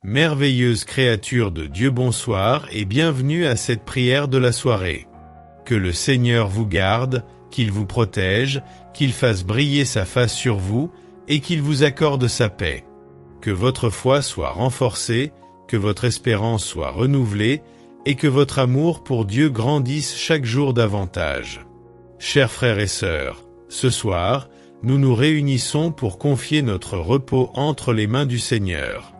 Merveilleuse créature de Dieu, bonsoir et bienvenue à cette prière de la soirée. Que le Seigneur vous garde, qu'il vous protège, qu'il fasse briller sa face sur vous et qu'il vous accorde sa paix. Que votre foi soit renforcée, que votre espérance soit renouvelée et que votre amour pour Dieu grandisse chaque jour davantage. Chers frères et sœurs, ce soir, nous nous réunissons pour confier notre repos entre les mains du Seigneur.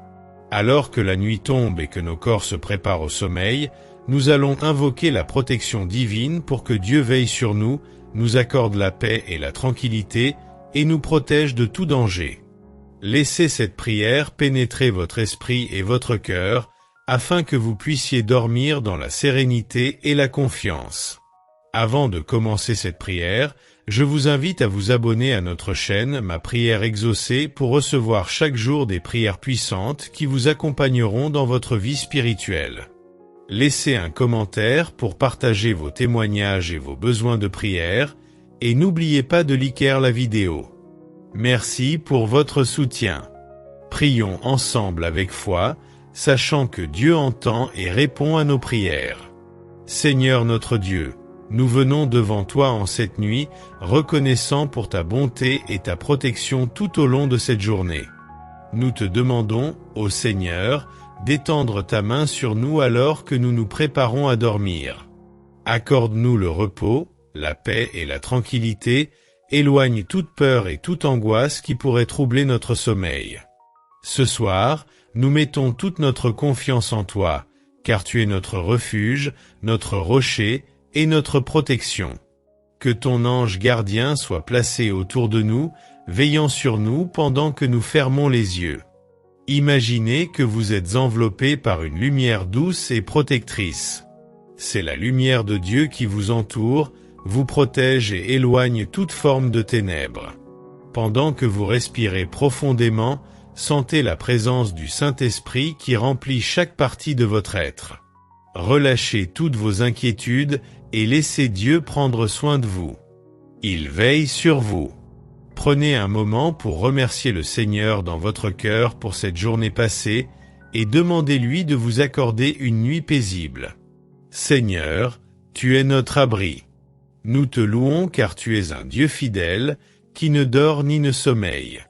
Alors que la nuit tombe et que nos corps se préparent au sommeil, nous allons invoquer la protection divine pour que Dieu veille sur nous, nous accorde la paix et la tranquillité et nous protège de tout danger. Laissez cette prière pénétrer votre esprit et votre cœur afin que vous puissiez dormir dans la sérénité et la confiance. Avant de commencer cette prière, je vous invite à vous abonner à notre chaîne Ma Prière Exaucée pour recevoir chaque jour des prières puissantes qui vous accompagneront dans votre vie spirituelle. Laissez un commentaire pour partager vos témoignages et vos besoins de prière et n'oubliez pas de liker la vidéo. Merci pour votre soutien. Prions ensemble avec foi, sachant que Dieu entend et répond à nos prières. Seigneur notre Dieu, nous venons devant toi en cette nuit, reconnaissant pour ta bonté et ta protection tout au long de cette journée. Nous te demandons, ô Seigneur, d'étendre ta main sur nous alors que nous nous préparons à dormir. Accorde-nous le repos, la paix et la tranquillité, éloigne toute peur et toute angoisse qui pourrait troubler notre sommeil. Ce soir, nous mettons toute notre confiance en toi, car tu es notre refuge, notre rocher, et notre protection. Que ton ange gardien soit placé autour de nous, veillant sur nous pendant que nous fermons les yeux. Imaginez que vous êtes enveloppé par une lumière douce et protectrice. C'est la lumière de Dieu qui vous entoure, vous protège et éloigne toute forme de ténèbres. Pendant que vous respirez profondément, sentez la présence du Saint-Esprit qui remplit chaque partie de votre être. Relâchez toutes vos inquiétudes et laissez Dieu prendre soin de vous. Il veille sur vous. Prenez un moment pour remercier le Seigneur dans votre cœur pour cette journée passée et demandez-lui de vous accorder une nuit paisible. Seigneur, tu es notre abri. Nous te louons car tu es un Dieu fidèle qui ne dort ni ne sommeille.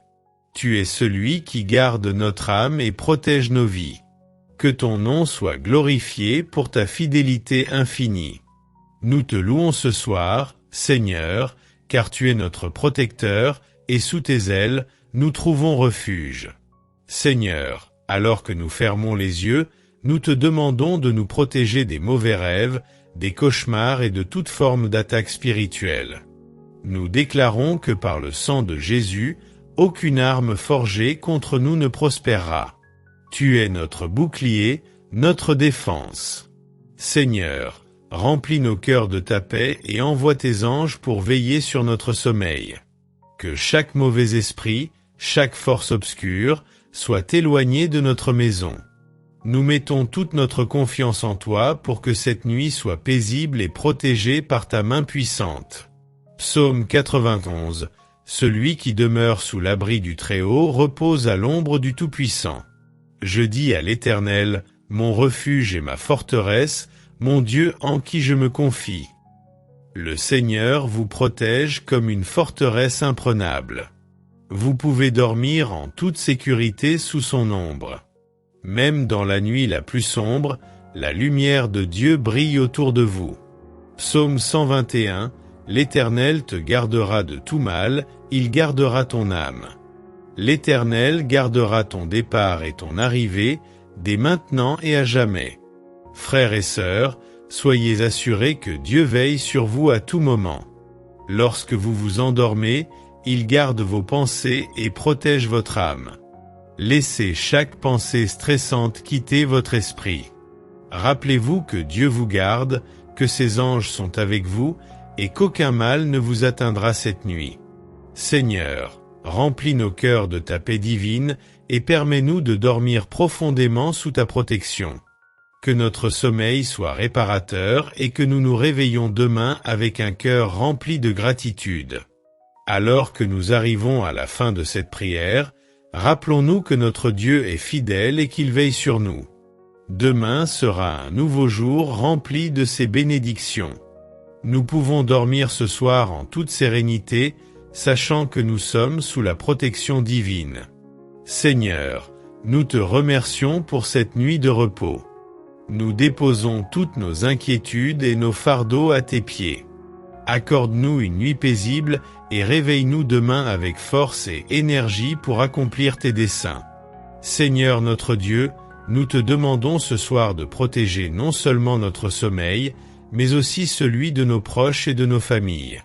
Tu es celui qui garde notre âme et protège nos vies. Que ton nom soit glorifié pour ta fidélité infinie. Nous te louons ce soir, Seigneur, car tu es notre protecteur, et sous tes ailes, nous trouvons refuge. Seigneur, alors que nous fermons les yeux, nous te demandons de nous protéger des mauvais rêves, des cauchemars et de toute forme d'attaque spirituelle. Nous déclarons que par le sang de Jésus, aucune arme forgée contre nous ne prospérera. Tu es notre bouclier, notre défense. Seigneur, remplis nos cœurs de ta paix et envoie tes anges pour veiller sur notre sommeil. Que chaque mauvais esprit, chaque force obscure, soit éloigné de notre maison. Nous mettons toute notre confiance en toi pour que cette nuit soit paisible et protégée par ta main puissante. Psaume 91. Celui qui demeure sous l'abri du Très-Haut repose à l'ombre du Tout-Puissant. Je dis à l'Éternel, mon refuge et ma forteresse, mon Dieu en qui je me confie. Le Seigneur vous protège comme une forteresse imprenable. Vous pouvez dormir en toute sécurité sous son ombre. Même dans la nuit la plus sombre, la lumière de Dieu brille autour de vous. Psaume 121, l'Éternel te gardera de tout mal, il gardera ton âme. L'Éternel gardera ton départ et ton arrivée, dès maintenant et à jamais. Frères et sœurs, soyez assurés que Dieu veille sur vous à tout moment. Lorsque vous vous endormez, il garde vos pensées et protège votre âme. Laissez chaque pensée stressante quitter votre esprit. Rappelez-vous que Dieu vous garde, que ses anges sont avec vous et qu'aucun mal ne vous atteindra cette nuit. Seigneur, remplis nos cœurs de ta paix divine et permets-nous de dormir profondément sous ta protection. Que notre sommeil soit réparateur et que nous nous réveillons demain avec un cœur rempli de gratitude. Alors que nous arrivons à la fin de cette prière, Rappelons-nous que notre Dieu est fidèle et qu'il veille sur nous. Demain sera un nouveau jour rempli de ses bénédictions. Nous pouvons dormir ce soir en toute sérénité, sachant que nous sommes sous la protection divine. Seigneur, nous te remercions pour cette nuit de repos. Nous déposons toutes nos inquiétudes et nos fardeaux à tes pieds. Accorde-nous une nuit paisible et réveille-nous demain avec force et énergie pour accomplir tes desseins. Seigneur notre Dieu, nous te demandons ce soir de protéger non seulement notre sommeil, mais aussi celui de nos proches et de nos familles.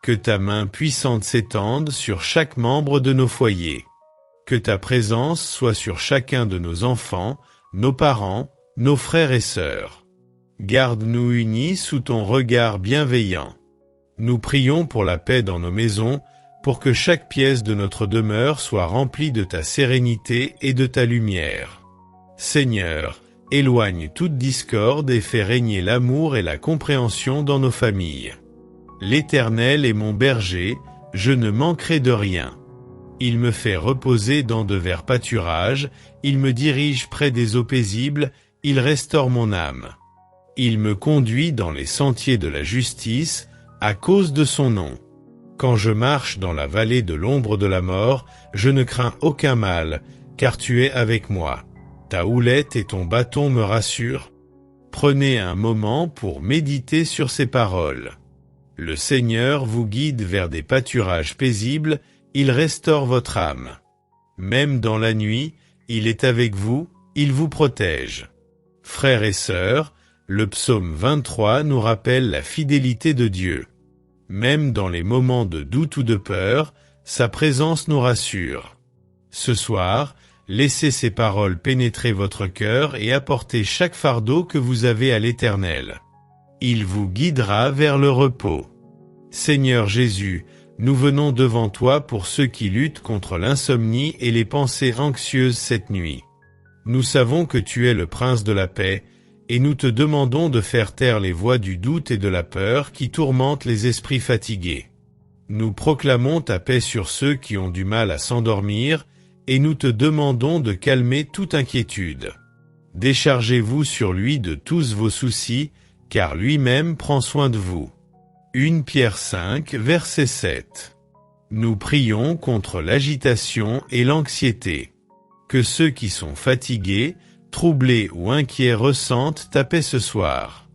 Que ta main puissante s'étende sur chaque membre de nos foyers. Que ta présence soit sur chacun de nos enfants, nos parents, nos frères et sœurs. Garde-nous unis sous ton regard bienveillant. Nous prions pour la paix dans nos maisons, pour que chaque pièce de notre demeure soit remplie de ta sérénité et de ta lumière. Seigneur, éloigne toute discorde et fais régner l'amour et la compréhension dans nos familles. L'Éternel est mon berger, je ne manquerai de rien. Il me fait reposer dans de verts pâturages, il me dirige près des eaux paisibles, il restaure mon âme. Il me conduit dans les sentiers de la justice, à cause de son nom. Quand je marche dans la vallée de l'ombre de la mort, je ne crains aucun mal, car tu es avec moi. Ta houlette et ton bâton me rassurent. Prenez un moment pour méditer sur ces paroles. Le Seigneur vous guide vers des pâturages paisibles, il restaure votre âme. Même dans la nuit, il est avec vous, il vous protège. Frères et sœurs, le psaume 23 nous rappelle la fidélité de Dieu. Même dans les moments de doute ou de peur, sa présence nous rassure. Ce soir, laissez ces paroles pénétrer votre cœur et apportez chaque fardeau que vous avez à l'Éternel. Il vous guidera vers le repos. Seigneur Jésus, nous venons devant toi pour ceux qui luttent contre l'insomnie et les pensées anxieuses cette nuit. Nous savons que tu es le prince de la paix, et nous te demandons de faire taire les voix du doute et de la peur qui tourmentent les esprits fatigués. Nous proclamons ta paix sur ceux qui ont du mal à s'endormir, et nous te demandons de calmer toute inquiétude. Déchargez-vous sur lui de tous vos soucis, car lui-même prend soin de vous. 1 Pierre 5, verset 7. Nous prions contre l'agitation et l'anxiété. Que ceux qui sont fatigués, troublés ou inquiets ressentent ta paix ce soir.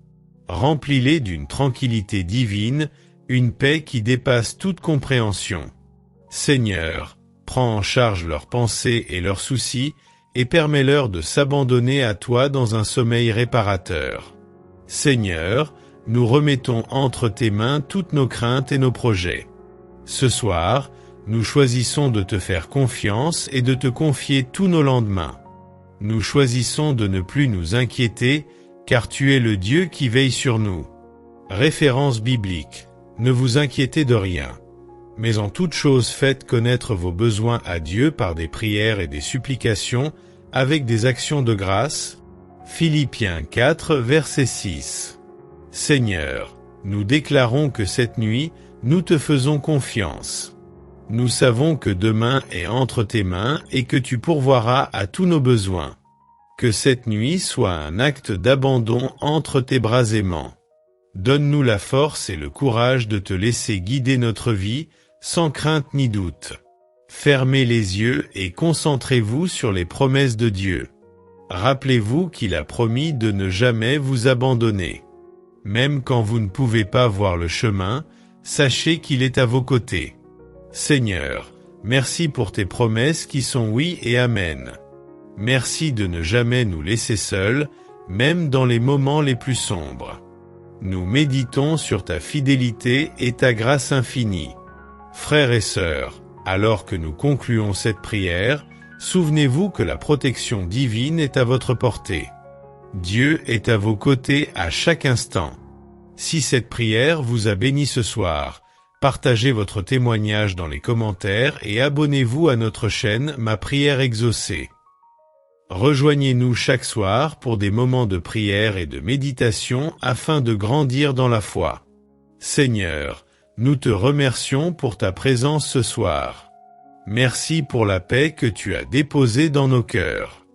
Remplis-les d'une tranquillité divine, une paix qui dépasse toute compréhension. Seigneur, prends en charge leurs pensées et leurs soucis, et permets-leur de s'abandonner à toi dans un sommeil réparateur. Seigneur, nous remettons entre tes mains toutes nos craintes et nos projets. Ce soir, nous choisissons de te faire confiance et de te confier tous nos lendemains. Nous choisissons de ne plus nous inquiéter, car tu es le Dieu qui veille sur nous. Référence biblique. Ne vous inquiétez de rien. Mais en toute chose faites connaître vos besoins à Dieu par des prières et des supplications, avec des actions de grâce. Philippiens 4, verset 6. Seigneur, nous déclarons que cette nuit, nous te faisons confiance. Nous savons que demain est entre tes mains et que tu pourvoiras à tous nos besoins. Que cette nuit soit un acte d'abandon entre tes bras aimants. Donne-nous la force et le courage de te laisser guider notre vie, sans crainte ni doute. Fermez les yeux et concentrez-vous sur les promesses de Dieu. Rappelez-vous qu'il a promis de ne jamais vous abandonner. Même quand vous ne pouvez pas voir le chemin, sachez qu'il est à vos côtés. Seigneur, merci pour tes promesses qui sont oui et amen. Merci de ne jamais nous laisser seuls, même dans les moments les plus sombres. Nous méditons sur ta fidélité et ta grâce infinie. Frères et sœurs, alors que nous concluons cette prière, souvenez-vous que la protection divine est à votre portée. Dieu est à vos côtés à chaque instant. Si cette prière vous a béni ce soir, partagez votre témoignage dans les commentaires et abonnez-vous à notre chaîne Ma Prière Exaucée. Rejoignez-nous chaque soir pour des moments de prière et de méditation afin de grandir dans la foi. Seigneur, nous te remercions pour ta présence ce soir. Merci pour la paix que tu as déposée dans nos cœurs.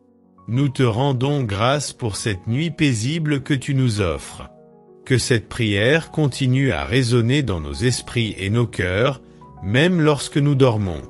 Nous te rendons grâce pour cette nuit paisible que tu nous offres. Que cette prière continue à résonner dans nos esprits et nos cœurs, même lorsque nous dormons.